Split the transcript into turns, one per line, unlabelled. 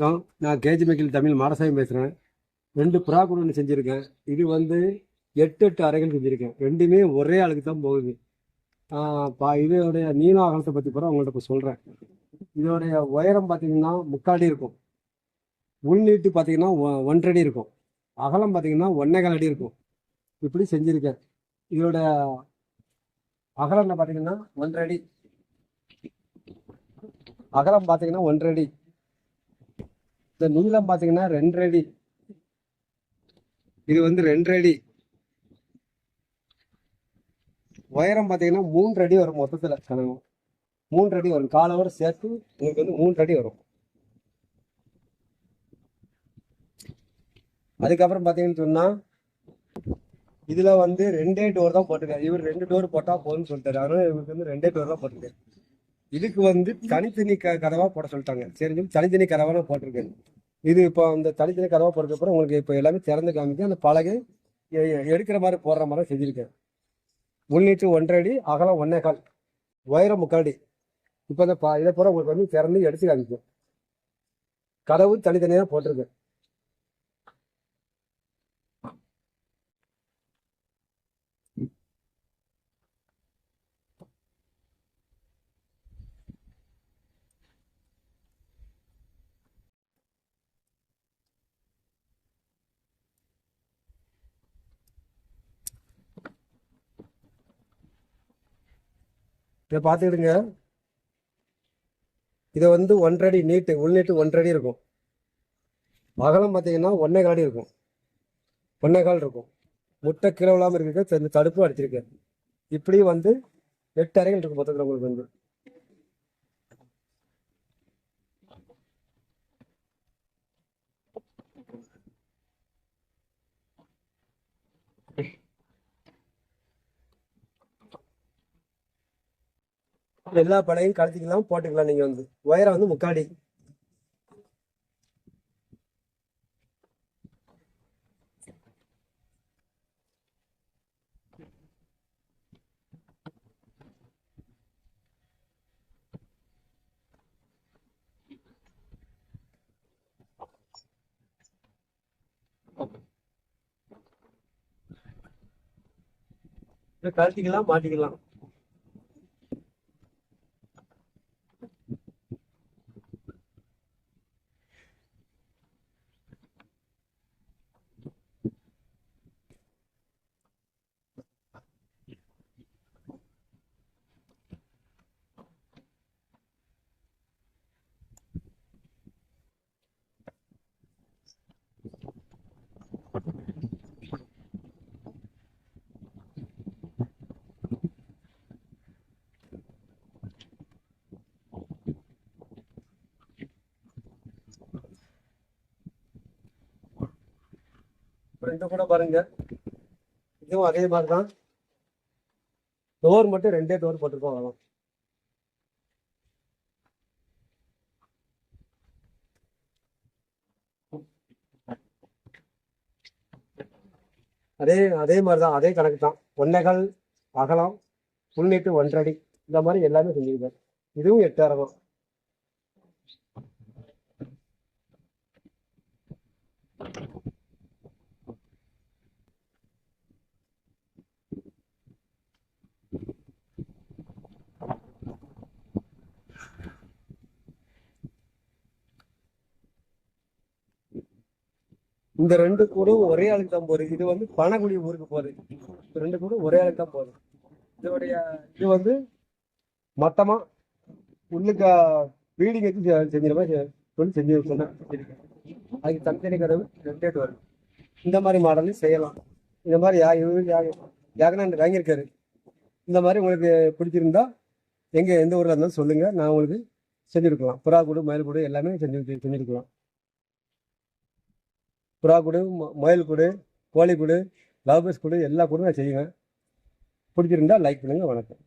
நான் கேஜி மெக்கில் தமிழ் மாடசாமி பேசுகிறேன். 2 புறா கூடு ஒன்று செஞ்சுருக்கேன். இது வந்து 8 அறைகள் செஞ்சுருக்கேன். ரெண்டுமே ஒரே ஆளுக்கு தான் போகுது. இதோடைய நீள அகலத்தை பற்றி கூட உங்கள்கிட்ட இப்போ சொல்கிறேன். இதோடைய உயரம் பார்த்தீங்கன்னா 3/4 அடி இருக்கும். உள்நீட்டு பார்த்தீங்கன்னா 1.5 அடி இருக்கும். அகலம் பார்த்தீங்கன்னா 1.25 அடி இருக்கும். இப்படி செஞ்சுருக்கேன். இதோட அகலம் பார்த்தீங்கன்னா 1.5 அடி, அகலம் பார்த்தீங்கன்னா 1.5 அடி. இந்த நீளம் பார்த்தீங்கன்னா 2.5 அடி. இது வந்து 2.5 அடி. உயரம் பார்த்தீங்கன்னா 3 அடி வரும். மொத்தத்தில் கணக்கு 3 அடி வரும். காலோட சேர்த்து உங்களுக்கு வந்து 3 அடி வரும். அதுக்கப்புறம் பார்த்தீங்கன்னு சொன்னால் இதில் வந்து 2 டோர் தான் போட்டிருக்காரு. இவர் 2 டோர் போட்டால் போதும்னு சொல்லிட்டாரு. அதனால இவருக்கு வந்து 2 டோர் தான் போட்டிருக்காரு. இதுக்கு வந்து தனித்தனி கதவாக போட சொல்லிட்டாங்க. சரி சொல்லி தனித்தனி கதவாக போட்டிருக்கேன். இது இப்போ அந்த தனித்தனி கதவாக போட்டதுக்கப்புறம் உங்களுக்கு இப்போ எல்லாமே திறந்து காமிக்க அந்த பலகை எடுக்கிற மாதிரி போடுற மாதிரி செஞ்சுருக்கேன். உள்நீட்டு 1.5 அடி, அகலம் 1.25, உயரம் 3/4 அடி. இப்போ இந்த இதை பூரா உங்களுக்கு வந்து திறந்து எடுத்து காமிக்கும். கதவு தனித்தனியாக போட்டிருக்கேன். இதை பார்த்துக்கிடுங்க. இதை வந்து 1.5 அடி நீட்டு, உள்நீட்டு 1.5 அடி இருக்கும். அகலம் பார்த்தீங்கன்னா 1.25 அடி இருக்கும். 1.25 இருக்கும். முட்டை கீழே விழாமல் இருக்க இந்த தடுப்பு அடிச்சிருக்கேன். இப்படி வந்து 8 அறைகள் இருக்கும் மொத்தத்தில் உங்களுக்கு வந்து. எல்லா பழையும் கழுத்திக்கலாம் போட்டுக்கலாம். நீங்க வந்து உயரம் வந்து 3/4 அடி. கழுத்திக்கலாம் மாட்டிக்கலாம். இந்த கூட பாருங்க, இதுவும் அதே மாதிரி தான். டோர் மட்டும் 2 டோர் போட்டிருக்கோம். அவ்வளோ அதே அதே மாதிரி தான், அதே கணக்கு தான். 1.25 அகலம், உள்நீட்டு 1.5 அடி. இந்த மாதிரி எல்லாமே செஞ்சுருக்கேன். இதுவும் 8 அறை தான். இந்த 2 கூடும் ஒரே ஆளுக்கு தான் போகுது. இது வந்து பனகுடி ஊருக்கு போகுது. 2 கூடும் ஒரே ஆளுக்கு தான் போகுது. இதோடைய இது வந்து மொத்தமா உள்ளுக்கு பீடிங் வச்சு செஞ்சுற மாதிரி சொல்லி செஞ்சு சொன்னேன். அதுக்கு தனித்தனி கதவு 2 டோர். இந்த மாதிரி மாடலும் செய்யலாம். இந்த மாதிரி யாகனா வாங்கியிருக்காரு. இந்த மாதிரி உங்களுக்கு பிடிச்சிருந்தா எந்த ஊரில் இருந்தாலும் சொல்லுங்க, நான் உங்களுக்கு செஞ்சு கொடுக்கலாம். புறா கூடு, மயில் கூடு எல்லாமே செஞ்சு கொடுக்கலாம். புறா கூடு, மயில் கூடு, கோழி கூடு, லவ் பேர்ட்ஸ் கூடு எல்லா கூடும் நான் செய்வேன். பிடிச்சிருந்தா லைக் பண்ணுங்க. வணக்கம்.